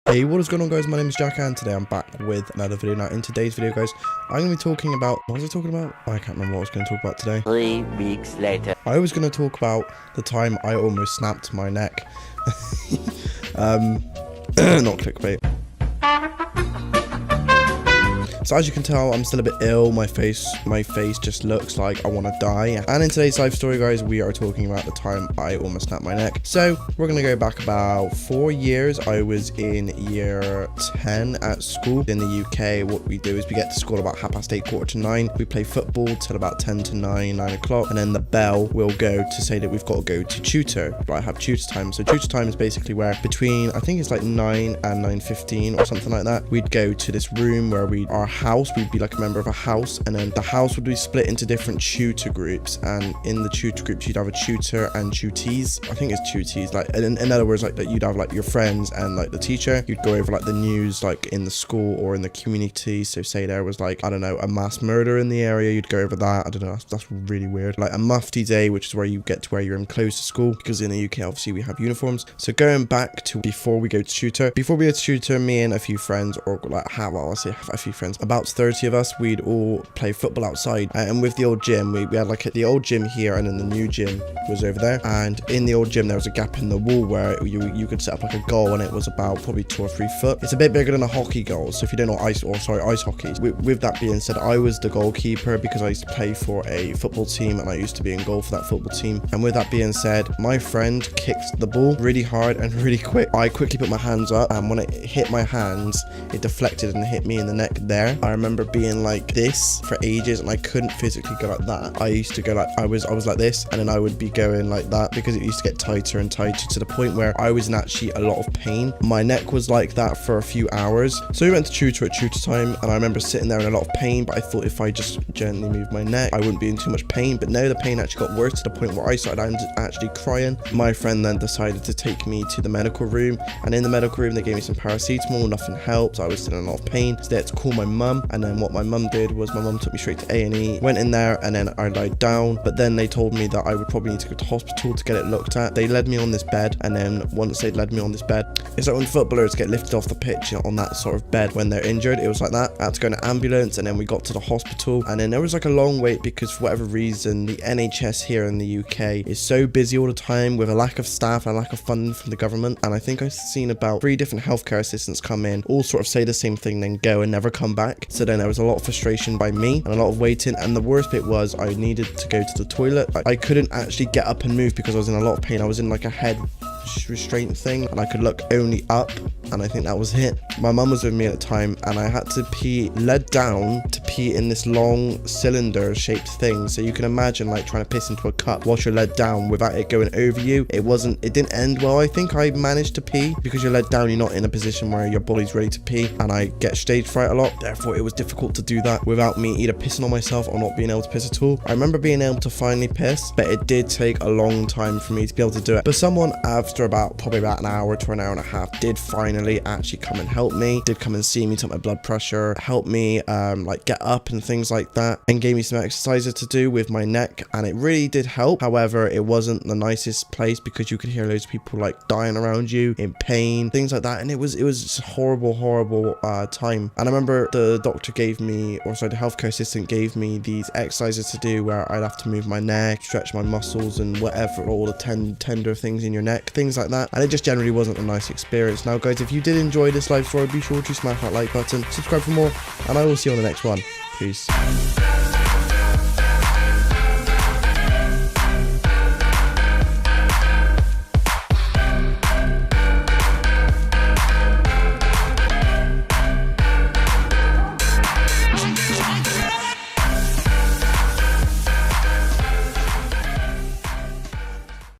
Hey, what is going on, guys? My name is Jack, and today I'm back with another video. Now, in today's video, guys, I'm going to be talking about... What was I talking about? I can't remember what I was going to talk about today. 3 weeks later. I was going to talk about the time I almost snapped my neck. Not clickbait. So as you can tell, I'm still a bit ill. My face just looks like I want to die. And in today's life story, guys, we are talking about the time I almost snapped my neck. So we're going to go back about 4 years. I was in year 10 at school. In the UK, what we do is we get to school about 8:30, 8:45. We play football till about 10 to 9 o'clock. And then the bell will go to say that we've got to go to tutor. But I have tutor time. So tutor time is basically where between, I think it's like 9 and 9:15 or something like that. We'd go to this room where we'd be like a member of a house, and then the house would be split into different tutor groups, and in the tutor groups you'd have a tutor and tutees. I think it's tutees, like in other words, like that you'd have like your friends and like the teacher. You'd go over like the news like in the school or in the community. So say there was like, I don't know, a mass murder in the area, you'd go over that. I don't know, that's really weird. Like a mufti day, which is where you get to wear your own clothes to school, because in the UK obviously we have uniforms. So going back to before we go to tutor, me and a few friends, or like I say a few friends, about 30 of us, we'd all play football outside. And with the old gym, we had like the old gym here, and then the new gym was over there. And in the old gym there was a gap in the wall where you could set up like a goal, and it was about probably 2 or 3 foot. It's a bit bigger than a hockey goal. So if you don't know ice hockey, with that being said, I was the goalkeeper because I used to play for a football team, and I used to be in goal for that football team. And with that being said, my friend kicked the ball really hard and really quick. I quickly put my hands up, and when it hit my hands, it deflected and hit me in the neck there. I remember being like this for ages, and I couldn't physically go like that. I used to go like, I was like this, and then I would be going like that, because it used to get tighter and tighter to the point where I was in actually a lot of pain. My neck was like that for a few hours. So we went to tutor at tutor time, and I remember sitting there in a lot of pain, but I thought if I just gently moved my neck, I wouldn't be in too much pain. But no, the pain actually got worse to the point where I started actually crying. My friend then decided to take me to the medical room, and in the medical room they gave me some paracetamol. Nothing helped. I was still in a lot of pain, so they had to call my mum. And then what my mum did was, my mum took me straight to A&E, went in there, and then I lied down. But then they told me that I would probably need to go to hospital to get it looked at. They led me on this bed, and then once they'd led me on this bed, it's like when footballers get lifted off the pitch, you know, on that sort of bed when they're injured. It was like that. I had to go in an ambulance, and then we got to the hospital, and then there was like a long wait, because for whatever reason the NHS here in the UK is so busy all the time with a lack of staff and a lack of funding from the government. And I think I've seen about 3 different healthcare assistants come in, all sort of say the same thing, then go and never come back. So then there was a lot of frustration by me and a lot of waiting. And the worst bit was I needed to go to the toilet. I couldn't actually get up and move because I was in a lot of pain. I was in like a head restraint thing, and I could look only up, and I think that was it. My mum was with me at the time, and I had to pee, led down to pee in this long cylinder shaped thing. So you can imagine like trying to piss into a cup whilst you're led down without it going over you. It didn't end well. I think I managed to pee, because you're led down, you're not in a position where your body's ready to pee, and I get stage fright a lot. Therefore it was difficult to do that without me either pissing on myself or not being able to piss at all. I remember being able to finally piss, but it did take a long time for me to be able to do it. But someone, after probably about an hour to an hour and a half, did finally actually come and help me, did come and see me, took my blood pressure, helped me like get up and things like that, and gave me some exercises to do with my neck, and it really did help. However, it wasn't the nicest place, because you could hear loads of people like dying around you in pain, things like that, and it was just a horrible time. And I remember the doctor gave me, or sorry, the healthcare assistant gave me these exercises to do where I'd have to move my neck, stretch my muscles, and whatever, all the tender things in your neck, things like that. And it just generally wasn't a nice experience. Now guys, if you did enjoy this live story, be sure to smash that like button, subscribe for more, and I will see you on the next one. Peace.